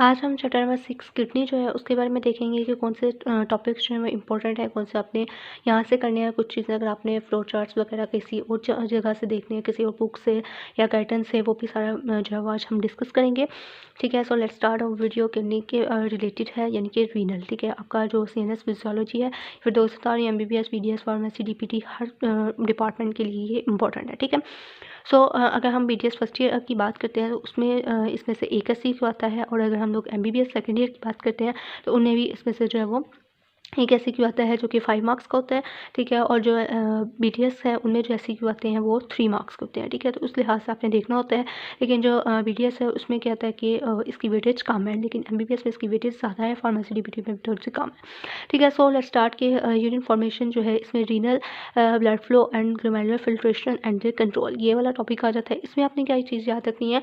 आज हम chapter number 6 kidney जो है उसके बारे में देखेंगे कि कौन से टॉपिक्स जो हैं वो इम्पोर्टेंट है, कौन से आपने यहाँ से करने हैं। कुछ चीज़ें अगर आपने फ्लो चार्ट्स वगैरह किसी और जगह से देखनी है, किसी और बुक से या गाइडेंस से, वो भी सारा जो है वो आज हम डिस्कस करेंगे। ठीक है, सो लेट्स स्टार्ट और वीडियो किडनी के रिलेटेड है, यानी कि रीनल। ठीक है, आपका जो CNS फिजियोलॉजी है, फिर दोस्तों MBBS BDS फार्मेसी DPT हर डिपार्टमेंट के लिए ये इंपॉर्टेंट है। ठीक है, सो अगर हम BDS फर्स्ट ईयर की बात करते हैं तो उसमें इसमें से एक SCQ आता है, और अगर हम लोग MBBS सेकेंड ईयर की बात करते हैं तो उनमें भी इसमें से जो है वो एक SCQ आता है जो कि 5 मार्क्स का होता है। ठीक है, और जो BDS है उनमें जो SCQ आते हैं वो 3 मार्क्स के होते हैं। ठीक है, तो उस लिहाज से आपने देखना होता है। लेकिन जो BDS है उसमें क्या होता है कि इसकी वेटेज कम है, लेकिन MBBS में इसकी वेटेज ज़्यादा है, फार्मेसी DPT में थोड़ी सी कम है। ठीक है, सो लेट्स स्टार्ट के यूरिन फॉर्मेशन जो है इसमें renal blood flow and glomerular filtration and control, ये वाला टॉपिक आ जाता है। इसमें आपने क्या चीज़ याद रखनी है,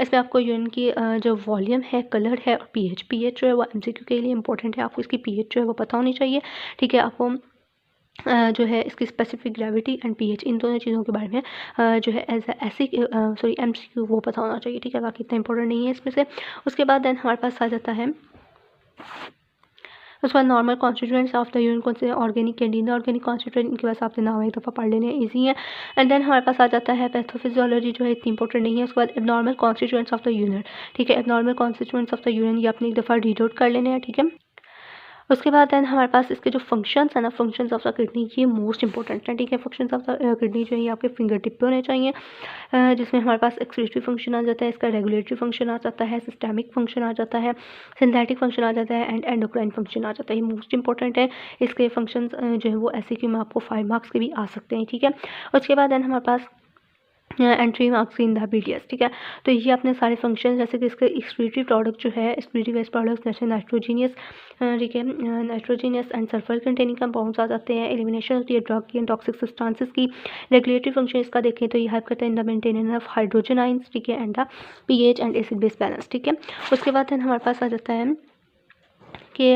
इसमें आपको यूरिन की जो वॉल्यूम है, कलर है और पीएच जो है वो MCQ के लिए इंपॉर्टेंट है। आपको इसकी पीएच जो है वो पता होनी चाहिए। ठीक है, आपको जो है इसकी स्पेसिफिक ग्रेविटी एंड पीएच, इन दोनों चीज़ों के बारे में जो है एज ऐसी सॉरी MCQ वो पता होना चाहिए। ठीक है, बाकी इतना इंपॉर्टेंट नहीं है इसमें से। उसके बाद देन हमारे पास आ जाता है उसके बाद normal constituents of the urine, कौन से ऑर्गेनिक एंड इनऑर्गेनिक कॉन्स्टिट्यूएंट, इनके पास आपने नाम एक दफ़ा पढ़ लेने हैं, ईजी है। एंड देन हमारे पास आ जाता है पैथोफिजियोलॉजी, जो है इतनी इंपॉर्टेंट नहीं है। उसके बाद abnormal constituents of the urine. ठीक है, abnormal constituents of the urine ये आपने एक दफ़ा रीड आउट कर लेने हैं। ठीक है, उसके बाद देन हमारे पास इसके जो फंक्शंस है ना, फंक्शंस ऑफ द किडनी, ये मोस्ट इंपॉर्टेंट है। ठीक है, फंक्शंस ऑफ द किडनी जो है ये आपके फिंगर टिप पे होने चाहिए, जिसमें हमारे पास एक्सक्रीटरी फंक्शन आ जाता है, इसका रेगुलेटरी फंक्शन आ जाता है, सिस्टेमिक फंक्शन आ जाता है, सिंथेटिक फंक्शन आ जाता है एंड एंडोक्राइन फंक्शन आ जाता है। ये मोस्ट इंपॉर्टेंट है। इसके फंक्शंस जो है वो SCQ में आपको 5 मार्क्स के भी आ सकते हैं। ठीक है, उसके बाद देन हमारे पास entry marks in the BDS। ठीक है, तो ये अपने सारे फंक्शन, जैसे कि इसके एक्सक्रीटरी प्रोडक्ट जो है, एक्सक्रीटरी वेस्ट प्रोडक्ट्स जैसे नाइट्रोजीनियस, ठीक है, nitrogenous and sulphur containing compounds आ जाते हैं। एलिमिनेशन होती है ड्रग की एंड टॉक्सिक सब्सटेंसेस की। रेगुलेटरी फंक्शन इसका देखें तो ये हेल्प करता है in the maintenance of hydrogen ions, ठीक है, and the pH and acid base balance. ठीक है, उसके बाद हमारे पास आ जाता है कि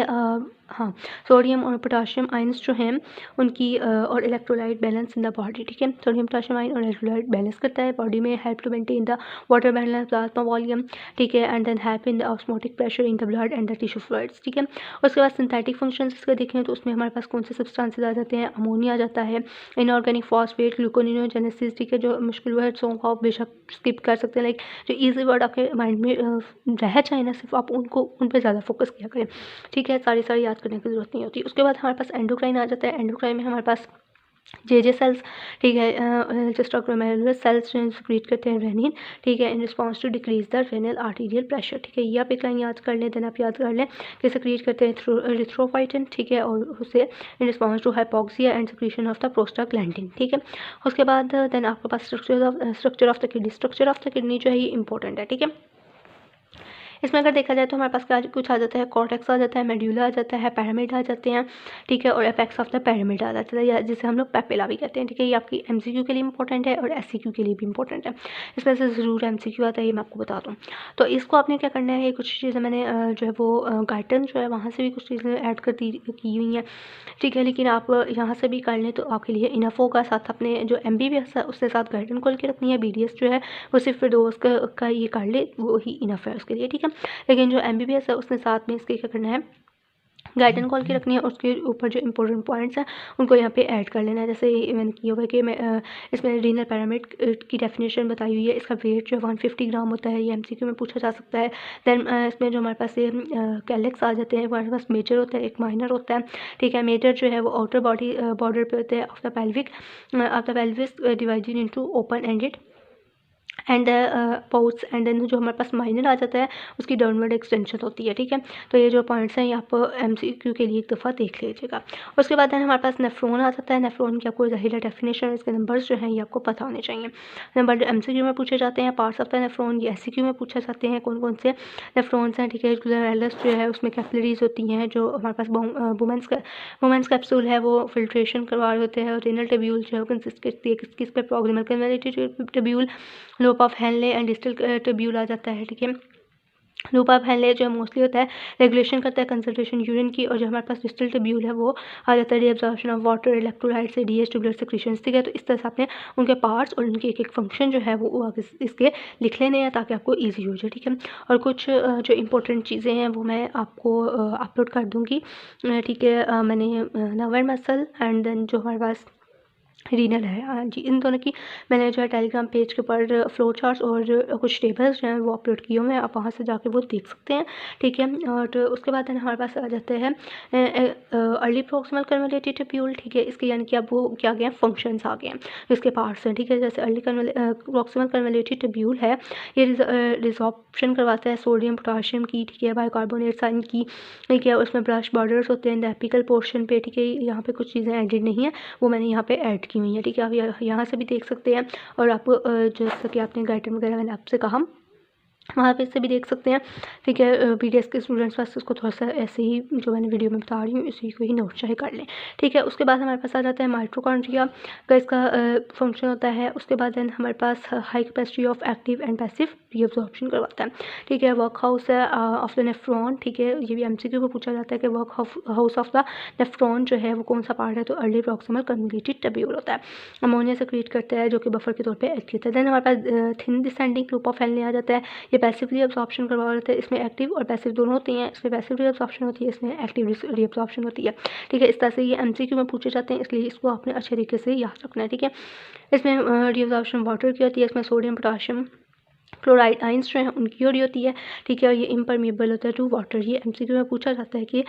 हाँ, सोडियम और पोटाशियम आयंस जो हैं उनकी और electrolyte balance in the body. ठीक है, सोडियम पोटाशियम आयन और इलेक्ट्रोलाइट बैलेंस करता है बॉडी में, help to maintain the water balance, plasma volume. ठीक है, and then help in the osmotic pressure in the blood and the tissue fluids. ठीक है, उसके बाद सिंथेटिक फंक्शंस इसके देखें तो उसमें हमारे पास कौन से सब्सटेंसेस आ जाते हैं, अमोनिया आ जाता है, इनऑर्गेनिक फॉस्फेट, ग्लूकोनियोजेनेसिस। ठीक है, जो मुश्किल वर्ड्सों को आप बेशक स्किप कर सकते हैं, लाइक जो ईजी वर्ड आपके माइंड में रह जाए ना, सिर्फ आप उनको उन पर ज़्यादा फोकस किया करें। ठीक है, सारी याद करने की ज़रूरत नहीं होती। उसके बाद हमारे पास एंडोक्राइन आ जाता है। एंडोक्राइन में हमारे पास जे सेल्स, ठीक है, जस्ट्रोग्लोमेरुलर सेल्स जो सिक्रीट करते हैं रेनिन। ठीक है, in response to decrease the renal arterial pressure. ठीक है, ये आप एक लाइन याद कर लें, देन आप याद कर लें कि सिक्रीट करते हैं एरिथ्रोपाइटिन। ठीक है, और उसे in response to hypoxia and secretion of the prostaglandin. ठीक है, उसके बाद देन आपके पास structure of the kidney. Structure of the kidney जो है ये इंपॉर्टेंट है। ठीक है, इसमें अगर देखा जाए तो हमारे पास क्या कुछ आ जाता है, कॉर्टेक्स आ जाता है, मेड्यूला आ जाता है, पिरामिड आ जाते हैं। ठीक है, और एपेक्स ऑफ द पिरामिड आ जाता है, या जिसे हम लोग पेपिला भी कहते हैं। ठीक है, ये आपकी MCQ के लिए इंपॉर्टेंट है और SCQ के लिए भी इंपॉर्टेंट है। इसमें से ज़रूर MCQ आता है, ये मैं आपको बता दूँ। तो इसको आपने क्या करना है, कुछ चीज़ें मैंने जो है वो गाइडेंस जो है वहाँ से भी कुछ चीज़ें ऐड कर दी की हुई हैं। ठीक है, लेकिन आप यहाँ से भी कर लें तो आपके लिए इनफ होगा। साथ अपने जो MBBS है उसके साथ गाइडेंस खोल के रखनी है। BDS जो है वो सिर्फ फिरदौस का ये कर ले, वो ही इनफ है उसके लिए। ठीक है, लेकिन जो MBBS है उसके साथ में इसके क्या करना है, गाइडेंस कॉल की रखनी है। उसके ऊपर जो इंपॉर्टेंट पॉइंट्स हैं उनको यहाँ पे ऐड कर लेना है। जैसे मैंने किया हुआ है कि मैं इसमें रीनल पिरामिड की डेफिनेशन बताई हुई है। इसका वेट जो है 150 ग्राम होता है, ये MCQ में पूछा जा सकता है। देन इसमें जो हमारे पास ये कैलेक्स आ जाते हैं, हमारे पास मेजर होता है, एक माइनर होता है। ठीक है, मेजर जो है वो आउटर बॉडी बॉर्डर पे होते हैं of the pelvis divided into open ended and pouch. And then जो हमारे पास माइनर आ जाता है उसकी डाउनवर्ड एक्सटेंशन होती है। ठीक है, तो ये जो पॉइंट्स हैं ये आप MCQ के लिए एक दफ़ा देख लीजिएगा। उसके बाद हमारे पास नेफ्रॉन आ जाता है। नेफ्रॉन की आपको ज़ाहिर डेफिनेशन, इसके नंबर्स जो हैं ये आपको पता होने चाहिए। नंबर जो MCQ में पूछे जाते हैं, पार्ट्स ऑफ द नेफ्रॉन ये SCQ में पूछे जाते हैं, कौन कौन से नेफ्रॉन्स हैं। ठीक है, ग्लोमेरुलस जो है उसमें कैपिलरीज होती हैं, जो हमारे पास वुमेंस कैप्सूल है वो फिल्ट्रेशन करवा रहे होते हैं। और रेनल टेब्यूल जो है कंसिस्ट करती है किस पे, proximal convolutive tubule, loop of Henle and distal tubule आ जाता है। ठीक है, लूप ऑफ हेनले जो मोस्टली होता है रेगुलेशन करता है कंसंट्रेशन यूरिन की, और जो हमारे पास डिस्टल ट्यूब्यूल है वो आ जाता है रीअब्जॉर्प्शन ऑफ वाटर, इलेक्ट्रोलाइट से डीएच ट्यूबुलर सेक्रेशंस। ठीक है, तो इस तरह से आपने उनके पार्ट्स और उनके एक एक फंक्शन जो है वो इसके लिख लेने हैं ताकि आपको ईजी हो जाए। ठीक है, और कुछ जो इंपॉर्टेंट चीज़ें हैं वो मैं आपको अपलोड कर दूँगी। ठीक है, मैंने नर्वस मसल एंड देन जो हमारे पास रीनल है, हाँ जी, इन दोनों की मैंने जो है टेलीग्राम पेज के ऊपर फ्लो चार्ट्स और कुछ टेबल्स जो हैं वो अपलोड किए हुए हैं, आप वहाँ से जाके वो देख सकते हैं। ठीक है, और उसके बाद है हमारे पास आ जाते हैं अर्ली प्रोक्सिमल कन्वोल्यूटेड ट्यूब्यूल। ठीक है, इसके यानी कि अब वो क्या गए हैं, फंक्शंस आ गए हैं, इसके पार्ट्स हैं। ठीक है, जैसे अर्ली प्रोक्सिमल कन्वोल्यूटेड ट्यूब्यूल है, ये रिजॉर्प्शन करवाता है सोडियम पोटाशियम की, ठीक है, बाइकार्बोनेट आयन की। ठीक है, उसमें ब्रश बॉर्डर्स होते हैं एपिकल पोर्शन पे। ठीक है, यहाँ पे कुछ चीज़ें एडिड नहीं है, वो मैंने यहाँ पे ऐड की हुई है। ठीक है, आप यहाँ से भी देख सकते हैं, और आपको जैसा कि आपने गाइडलाइन वगैरह मैंने आपसे कहा वहाँ पे से भी देख सकते हैं। ठीक है, बीडीएस के स्टूडेंट्स पास इसको थोड़ा सा ऐसे ही जो मैंने वीडियो में बता रही हूँ इसी को ही नोट चाहे कर लें। ठीक है, उसके बाद हमारे पास आ जाता है माइटोकॉन्ड्रिया का इसका फंक्शन होता है। उसके बाद देन हमारे पास high capacity of active and passive reabsorption करवाता है। ठीक है, वर्क हाउस है ऑफ द नेफ्रॉन। ठीक है, ये भी एमसीक्यू में पूछा जाता है कि work house of the nephron जो है वो कौन सा पार्ट है, तो अर्ली प्रॉक्सिमल कन्वोल्यूटेड ट्यूब्यूल होता है। अमोनिया सेक्रेट करता है जो कि बफर के तौर पर एक्ट करता है। देन हमारे पास thin descending loop of Henle आ जाता है, ये पैसिवली अब्जॉर्प्शन करवा रहे थे, इसमें एक्टिव और पैसिव दोनों होती हैं, इसमें पैसिव रीअब्जॉर्प्शन होती है, इसमें एक्टिव रीअब्जॉर्प्शन होती है। ठीक है, इस तरह से ये एमसीक्यू में पूछे जाते हैं, इसलिए इसको आपने अच्छे तरीके से याद रखना है। ठीक है, इसमें रीअब्जॉर्प्शन वाटर की होती है, इसमें सोडियम पोटाशियम क्लोराइड आइंस जो हैं उनकी ओर होती है। ठीक है, और ये इम्परमिएबल होता है टू वाटर। ये एमसीक्यू में पूछा जाता है कि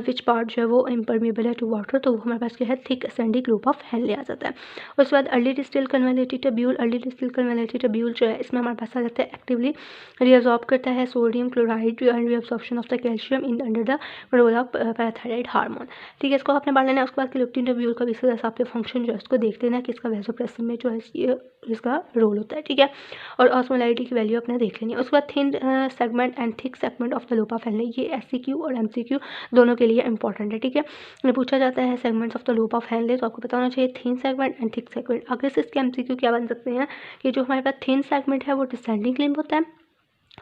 विच पार्ट जो है वो इम्परमिएबल है टू वाटर, तो वो हमारे पास क्या है, thick ascending loop of Henle आ जाता है। उसके बाद early distal convoluted tubule, early distal convoluted tubule जो है इसमें हमारे पास आ जाता है एक्टिवली रीअब्जॉर्ब करता है sodium chloride reabsorption of the calcium in under the control of parathyroid hormone. ठीक है, इसको आपने पढ़ लेना है। उसके बाद क्लिप्टिन ट्यूब्यूल का भी इसी तरह से आपके फंक्शन जो है उसको देख लेना है कि इसका वैसोप्रेसिन में जो है इसका रोल होता है। ठीक है, और ऑस्मोलारिटी की वैल्यू अपने देख लेनी है। उसके बाद thin segment and thick segment of the loop of Henley, ये एससीक्यू और एमसीक्यू दोनों के लिए इंपॉर्टेंट है। ठीक है, ये पूछा जाता है segments of the loop of Henley, तो आपको पता होना चाहिए thin segment and thick segment. आगे से इसके एमसीक्यू क्या बन सकते हैं कि जो हमारे पास थिन सेगमेंट है वो डिसेंडिंग लिम्ब होता है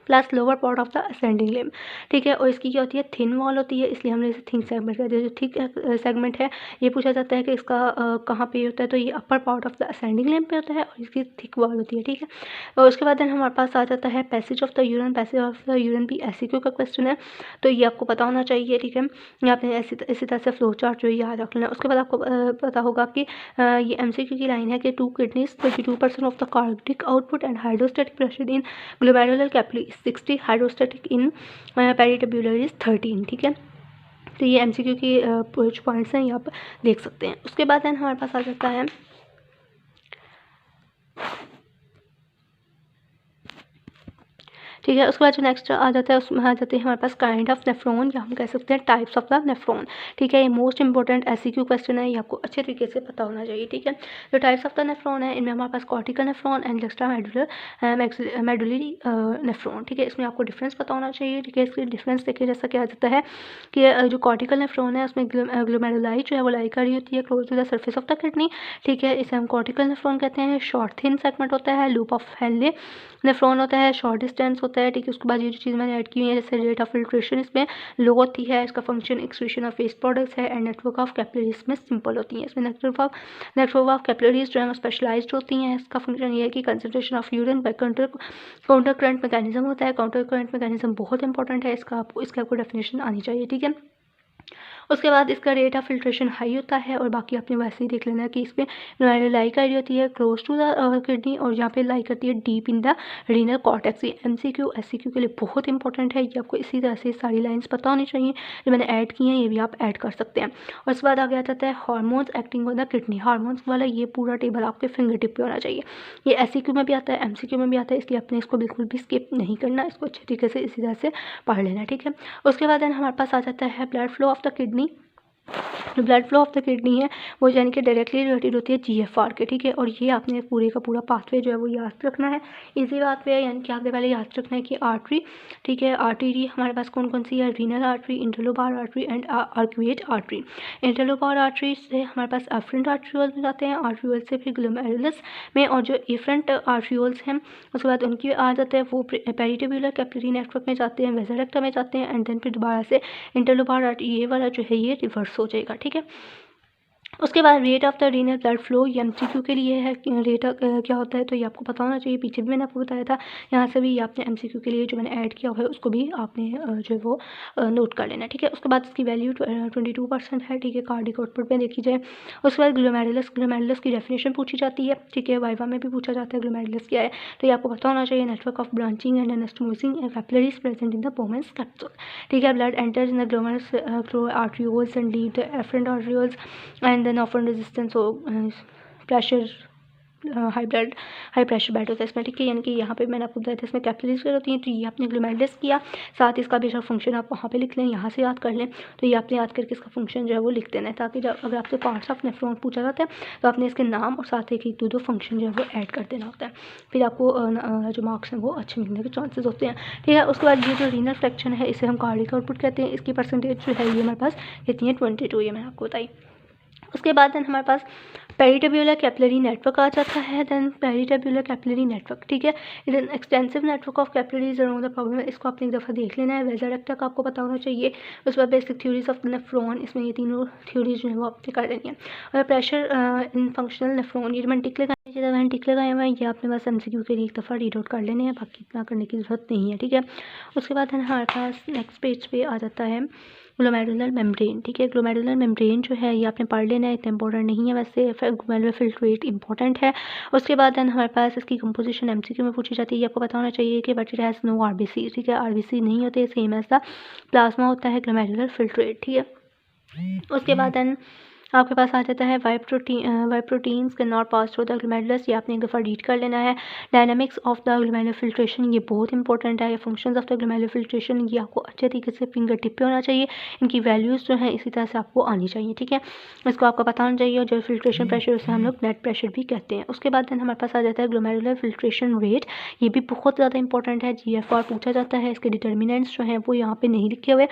plus lower part of the ascending limb. ठीक है, और इसकी क्या होती है, थिन वॉल होती है, इसलिए हमने इसे थिन सेगमेंट कहते हैं। जो थिक सेगमेंट है ये पूछा जाता है कि इसका कहाँ पे होता है, तो ये upper part of the ascending limb पे होता है और इसकी थिक वॉल होती है। ठीक है, और उसके बाद हमारे पास आ जाता है passage of the urine. Passage of the urine भी एमसीक्यू का क्वेश्चन है, तो ये आपको पता होना चाहिए। ठीक है, ये आपने इसी तरह से फ्लो चार्ट जो है याद रख लेना। उसके बाद आपको पता होगा कि ये एमसीक्यू की लाइन है कि 2 kidneys 22% of the cardiac output and hydrostatic pressure in glomerular capillary 60, hydrostatic in peritubular is 13। ठीक है, तो ये एमसीक्यू की कुछ पॉइंट्स हैं, ये आप देख सकते हैं। उसके बाद हमारे पास आ जाता है ठीक है, उसके बाद जो नेक्स्ट आ जाता है उसमें आ जाते हैं हमारे पास काइंड ऑफ नेफ्रॉन, या हम कह सकते हैं टाइप्स ऑफ द नेफ्रॉन। ठीक है, ये मोस्ट इंपॉर्टेंट एससीक्यू क्वेश्चन है, ये आपको अच्छे तरीके से पता होना चाहिए। ठीक है, जो टाइप्स ऑफ द नेफ्रॉन है इनमें हमारे पास cortical nephron and extra medullary nephron. ठीक है, इसमें आपको डिफरेंस पता होना चाहिए। ठीक है, इसके डिफरेंस देखिए जैसा क्या जाता है कि जो कॉर्टिकल नेफ्रॉन है उसमें ग्लोमेरुलाई जो है वो लाई करी होती है close to the surface of the kidney. ठीक है, इसे हम कॉर्टिकल नेफ्रॉन कहते हैं। शॉर्ट थिन सेगमेंट होता है, लूप ऑफ हेनले नेफ्रॉन होता है, शॉर्ट डिस्टेंस होता है। ठीक है, उसके बाद ये जो चीज़ मैंने ऐड की हुई है जैसे रेट ऑफ फिल्ट्रेशन इसमें लो होती है, इसका function excretion of waste products है, एंड नेटवर्क ऑफ कैपिलरीज में सिंपल होती है। इसमें नेटवर्क ऑफ कैपिलरीज जो है स्पेशलाइज्ड होती हैं। इसका फंक्शन ये है कि concentration of urine by counter current mechanism होता है। काउंटर करंट मैकेनिज्म बहुत इंपॉर्टेंट है, इसका आपको डेफिनेशन आनी चाहिए। ठीक है, उसके बाद इसका रेट ऑफ फिल्ट्रेशन हाई होता है, और बाकी आपने वैसे ही देख लेना है कि इसमें लाई करी होती है क्लोज टू द किडनी, और यहाँ पे लाई करती है deep in the renal cortex. ये एमसीक्यू एससीक्यू के लिए बहुत इंपॉर्टेंट है, ये आपको इसी तरह से सारी लाइंस पता होनी चाहिए जो मैंने ऐड की हैं, ये भी आप ऐड कर सकते हैं। और उसके बाद आगे आ जाता है hormones acting on the kidney. Hormones वाला ये पूरा टेबल आपके फिंगर टिप पे होना चाहिए। ये एससीक्यू में भी आता है, एमसीक्यू में भी आता है, इसलिए आपने इसको बिल्कुल भी स्किप नहीं करना, इसको अच्छे तरीके से इसी तरह से पढ़ लेना। ठीक है, उसके बाद हमारे पास आ जाता है blood flow of the kidney. जो blood flow of the kidney है वो यानी कि डायरेक्टली रिलेटेड होती है जीएफआर के, ठीक है। और ये आपने पूरे का पूरा पाथवे जो है वो याद रखना है। इजी पाथवे है, यानी कि आपने पहले याद रखना है कि आर्टरी, ठीक है। आर्टरी हमारे पास कौन कौन सी है? Renal artery, interlobar artery and arcuate artery. Interlobar artery से हमारे पास एफरेंट आर्ट्रियोल्स में जाते हैं, आर्ट्रियोल से फिर ग्लोमेरुलस में, और जो एफरेंट आर्ट्रियोल्स हैं उसके बाद उनकी आ जाते हैं वो पेरिटोब्यूलर कैपिलरी नेटवर्क में जाते हैं, वेसल रेक्टम में जाते हैं, एंड देन फिर दोबारा से इंटरलोबार आर्टरी ये वाला जो है ये रिवर्स हो जाएगा, ठीक है। उसके बाद rate of the renal blood flow, ये एमसीक्यू के लिए है। रेट क्या होता है तो ये आपको पता होना चाहिए, पीछे भी मैंने आपको बताया था। यहाँ से भी आपने एमसीक्यू के लिए जो मैंने ऐड किया हुआ है उसको भी आपने जो है वो नोट कर लेना, ठीक है। उसके बाद इसकी वैल्यू 22% है, ठीक है, कार्डिक आउटपुट में देखी जाए। उसके बाद ग्लोमेरुलस की डेफिनेशन पूछी जाती है, ठीक है, वाइवा में भी पूछा जाता है ग्लोमेरुलस क्या है, तो ये आपको पता होना चाहिए। Network of branching and anastomosing capillaries present in the Bowman's capsule, ठीक है। Blood enters in the glomerulus through arterioles and leave the efferent arterioles and then often resistance हो प्रेशर हाई प्रेशर बेड होता है इसमें, ठीक है। यानी कि यहाँ पे मैंने आपको बताया था इसमें कैपिलरीज होती हैं, तो ये आपने ग्लोमेरुलस किया, साथ ही इसका बेशक फंक्शन आप वहाँ पे लिख लें, यहाँ से याद कर लें, तो ये आपने याद करके इसका फंक्शन जो है वो लिख देना है, ताकि जब अगर आपसे पार्ट्स ऑफ नेफ्रॉन पूछा जाता है तो आपने इसके नाम और साथ एक दो फंक्शन जो है वो ऐड कर देना होता है, फिर आपको जो मार्क्स हैं वो अच्छे मिलने के चांसेस होते हैं, ठीक है। उसके बाद ये जो रीनल फ्रैक्शन है इसे हम कार्डिक आउटपुट कहते हैं, इसकी परसेंटेज जो है ये हमारे पास कितनी है? 22, ये मैंने आपको बताई। उसके बाद देन हमारे पास पेरिटोब्यूलर कैपिलरी नेटवर्क आ जाता है। देन पेरिटोब्यूलर कैपिलरी नेटवर्क, ठीक है, it an extensive network of capillaries around the problem, इसको आपने एक दफ़ा देख लेना है। वेसल रेक्टम आपको पता होना चाहिए। उसके बाद बेसिक थ्योरीज ऑफ नेफ्रॉन, इसमें ये तीनों थ्योरीज जो है वो आपने कर लेनी है। और प्रेशर इन फंक्शनल नेफ्रॉन, ये मैंने टिक लगाए हुए हैं, ये आपने बस एमसीक्यू के लिए एक दफ़ा रीड आउट कर लेने हैं, बाकी इतना करने की ज़रूरत नहीं है, ठीक है। उसके बाद हमारे पास नेक्स्ट पेज पे आ जाता है ग्लोमेरुलर मेम्ब्रेन, ठीक है। ग्लोमेरुलर मेम्ब्रेन जो है ये आपने पढ़ लेना है, इतना इंपॉर्टेंट नहीं है वैसे, ग्लोमेरुलर फिल्ट्रेट इंपॉर्टेंट है। उसके बाद देन हमारे पास इसकी कंपोजिशन एमसीक्यू में पूछी जाती है, ये आपको पता होना चाहिए कि but it has no RBC, ठीक है, आरबीसी नहीं होते, सेम एज द प्लाज्मा होता है ग्लोमेरुलर फिल्ट्रेट, ठीक है। उसके बाद देन आपके पास आ जाता है why proteins can not pass through the glomerulus, ये आपने एक दफ़ा रीड कर लेना है। Dynamics of the glomerular filtration, ये बहुत इंपॉर्टेंट है। Functions of the glomerular filtration ये आपको अच्छे तरीके से फिंगर टिप पे होना चाहिए, इनकी वैल्यूज़ जो हैं इसी तरह से आपको आनी चाहिए, ठीक है। इसको आपको पता होना चाहिए। और जो फिल्ट्रेशन प्रेशर उसे हम लोग नेट प्रेशर भी कहते हैं। उसके बाद हमारे पास आ जाता है ग्लोमेरुलर फिल्ट्रेशन रेट, ये भी बहुत ज़्यादा इंपॉर्टेंट है। GFR पूछा जाता है, इसके डिटर्मिनेंट्स जो हैं वो यहाँ पे नहीं लिखे हुए,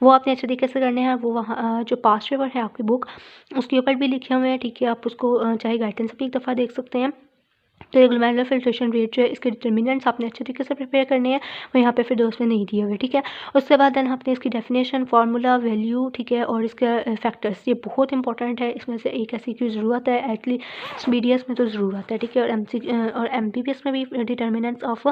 वो आपने अच्छे तरीके से करने हैं। वो वहाँ जो पास्ट पेपर है आपकी बुक उसके ऊपर भी लिखे हुए हैं, ठीक है, आप उसको चाहे गाइडेंस भी एक दफ़ा देख सकते हैं। तो ये ग्लोमेरुलर फिल्ट्रेशन रेट जो है इसके डिटर्मिनेंट्स आपने अच्छे तरीके से प्रिपेयर करने हैं, और यहाँ पे फिर दो उसमें नहीं दिए हुए, ठीक है। उसके बाद देन आपने इसकी डेफिनेशन, फार्मूला, वैल्यू, ठीक है, और इसके फैक्टर्स, ये बहुत इंपॉर्टेंट है। इसमें से एक ऐसी की ज़रूरत है, एटलीस्ट BDS में तो ज़रूरत है, ठीक है। और MBBS में भी डिटर्मिनेंट्स ऑफ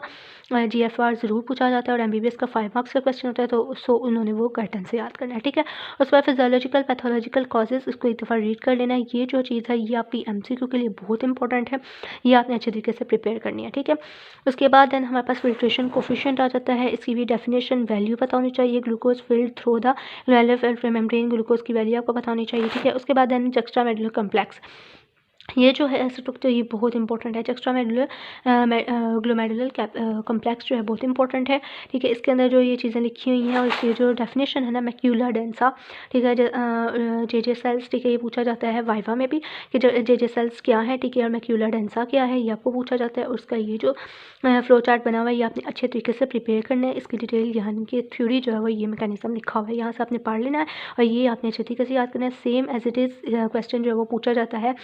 GFR ज़रूर पूछा जाता है, और MBBS का 5 मार्क्स का क्वेश्चन होता है, तो उसको उन्होंने वो गाइडेंस से याद करना है, ठीक है। उसके बाद फिजियोलॉजिकल पैथोलॉजिकल कॉजेज़, इसको एक दफ़ा रीड कर लेना है। ये जो चीज़ है ये आपकी MCQ के लिए बहुत इंपॉर्टेंट है, ये आपने अच्छे तरीके से प्रिपेयर करनी है, ठीक है। उसके बाद देन हमारे पास फिल्ट्रेशन कोफिशिएंट आ जाता है, इसकी भी डेफिनेशन, वैल्यू पता होनी चाहिए। Glucose field through the glomerular membrane, glucose की वैल्यू आपको पता होनी चाहिए, ठीक है। उसके बाद देन एक्स्ट्रामेडुलर कॉम्प्लेक्स, ये जो है स्ट्रक्चर ये बहुत इंपॉर्टेंट है। एक्स्ट्रामेडुलर ग्लोमेरुलर कॉम्प्लेक्स जो है बहुत इंपॉर्टेंट है, ठीक है। इसके अंदर जो ये चीज़ें लिखी हुई हैं और इसकी जो डेफिनेशन है ना, मैक्यूला डेंसा, ठीक है, जे सेल्स, ठीक है, ये पूछा जाता है वाइवा में भी कि जे सेल्स क्या है, ठीक है, और मैक्यूला डेंसा क्या है, ये आपको पूछा जाता है। और उसका ये जो फ्लो चार्ट बना हुआ है ये आपने अच्छे तरीके से प्रिपेयर करना है। इसकी डिटेल यानी कि थ्योरी जो है वो ये मैकेनिज्म लिखा हुआ है, यहाँ से आपने पढ़ लेना है, और ये आपने अच्छे तरीके से याद करना है। Same as it is question जो है वो पूछा जाता है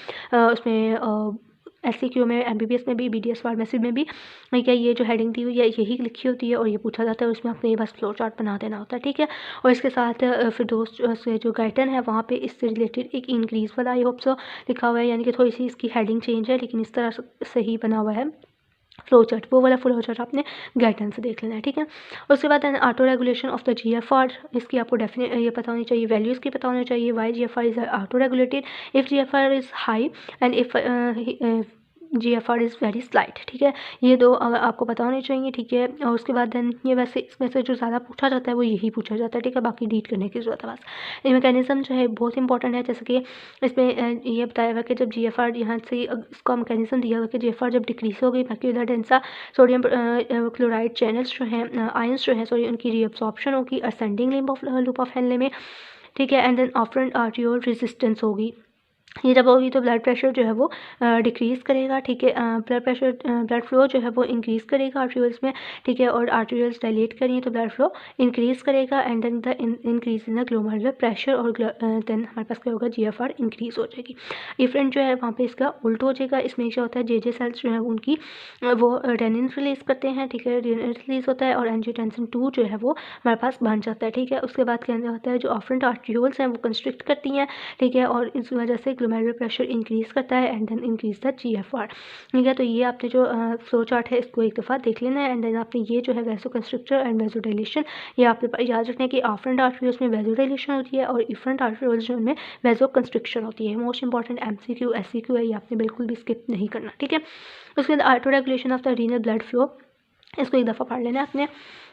उसमें SCQ में, MBBS में भी, BDS फार्मेसी में भी, क्या ये जो हेडिंग दी हुई है यही लिखी होती है, और ये पूछा जाता है, उसमें आपने ये बस फ्लो चार्ट बना देना होता है, ठीक है। और इसके साथ फिर दोस्त से जो गाइडन है वहाँ पे इससे रिलेटेड एक इंक्रीज़ वाला आई होप सो लिखा हुआ है, यानी कि थोड़ी सी इसकी हेडिंग चेंज है, लेकिन इस तरह से ही बना हुआ है फ्लो चार्ट, वो वाला फ्लो चार्ट आपने गाइडेंस से देख लेना है, ठीक है। उसके बाद auto regulation of the GFR, इसकी आपको डेफिनेट ये पता होनी चाहिए, वैल्यूज़ की पता होनी चाहिए। Why GFR is auto regulated if GFR is high and if GFR is very slight, ठीक है, ये दो आपको पता होनी चाहिए, ठीक है। और उसके बाद देन ये वैसे इसमें से जो ज़्यादा पूछा जाता है वो यही पूछा जाता है, ठीक है, बाकी रीड करने की ज़रूरत है बस। ये मैकेनिज़्म जो है बहुत इंपॉर्टेंट है, जैसे कि इसमें ये बताया हुआ कि जब GFR यहाँ से इसका मैकेनिज़्म दिया हुआ कि GFR जब डिक्रीज़ हो गई, macular densa sodium chloride channels जो हैं, आयंस जो हैं सॉरी, उनकी रीअब्सॉर्प्शन होगी असेंडिंग लूप ऑफ हेनले में, ठीक है। एंड देन ऑफरेंट आर्टियोल रेजिस्टेंस होगी, ये जब होगी तो ब्लड प्रेशर जो है वो डिक्रीज़ करेगा, ठीक है। ब्लड फ्लो जो है वो इंक्रीज़ करेगा आर्टरील्स में, ठीक है। और आर्टरील्स डायलेट करेंगे तो ब्लड फ्लो इंक्रीज़ करेगा and then the increase in the glomerular pressure, और देन हमारे पास क्या होगा, जीएफआर इंक्रीज़ हो जाएगी। इफ्रेंट जो है वहाँ पे इसका उल्ट हो जाएगा, इसमें क्या होता है, जे सेल्स जो है उनकी वो रेनिन रिलीज़ करते हैं, ठीक है। रेनिन रिलीज़ होता है और एंजियोटेंसिन 2 जो है वो हमारे पास बन जाता है, ठीक है। उसके बाद क्या होता है, जो ऑफरेंट आर्टरील्स हैं वो कंस्ट्रिक्ट करती हैं, ठीक है। और इस वजह से ग्लोमेरुलर प्रेशर इंक्रीज़ करता है and then increase the GFR, ठीक है। तो ये आपने जो फ्लो चार्ट है इसको एक दफ़ा देख लेना है। एंड देन आपने ये जो है vaso constrictor and vaso dilation, ये आपने याद रखना है कि ऑफरेंट आर्टरील्स में वैसो डायलेशन होती है और इफरेंट आर्टरील्स जो उनमें वैसो कंस्ट्रिक्शन होती है। मोस्ट इंपॉर्टेंट एमसीक्यू एससीक्यू है, ये आपने बिल्कुल भी स्किप नहीं करना, ठीक है। उसके बाद auto regulation of the renal blood flow, इसको एक दफ़ा पढ़ लेना है आपने,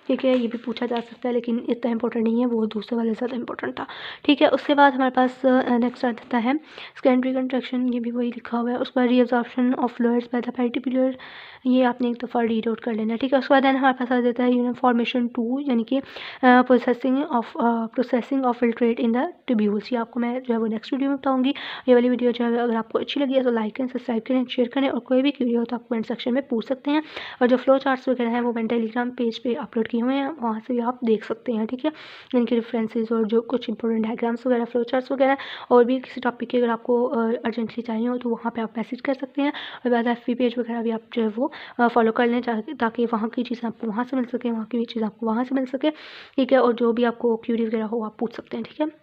ठीक है। ये भी पूछा जा सकता है लेकिन इतना इंपॉर्टेंट नहीं है, वो दूसरे वाले ज़्यादा इंपॉर्टेंट था, ठीक है। उसके बाद हमारे पास नेक्स्ट आ जाता है सेकेंडरी कंट्रैक्शन, ये भी वही लिखा हुआ है। उसके बाद reabsorption of fluids by the peritubular, ये आपने एक दफ़ा रीड आउट कर लेना है, ठीक है। उसके बाद हमारे पास आ जाता है यूनिफॉर्मेशन 2, यानी कि processing of filtrate in the tubules. ये आपको मैं जो है वो नेक्स्ट वीडियो में बताऊँगी। ये वाली वीडियो जो है अगर आपको अच्छी लगी है तो लाइक करें, सब्सक्राइब करें, शेयर करें, और कोई भी क्वेरी हो तो आप कमेंट सेक्शन में पूछ सकते हैं। और जो फ्लो चार्ट्स वगैरह हैं वो मैंने टेलीग्राम पेज पे अपलोड किए हुए हैं, वहाँ से भी आप देख सकते हैं, ठीक है। इनके रेफरेंसेस और जो कुछ इंपॉर्टेंट डायग्राम्स वगैरह, फ्लो चार्ट्स वगैरह, और भी किसी टॉपिक की अगर आपको अर्जेंटली चाहिए हो तो वहाँ पे आप मैसेज कर सकते हैं। और बाद FB पेज वगैरह भी आप जो है वो फॉलो कर लें ताकि वहाँ की चीज़ें आपको वहाँ से मिल सके, वहाँ की भी चीज़ आपको वहाँ से मिल सके, ठीक है। और जो भी आपको क्यूरी वगैरह हो आप पूछ सकते हैं, ठीक है।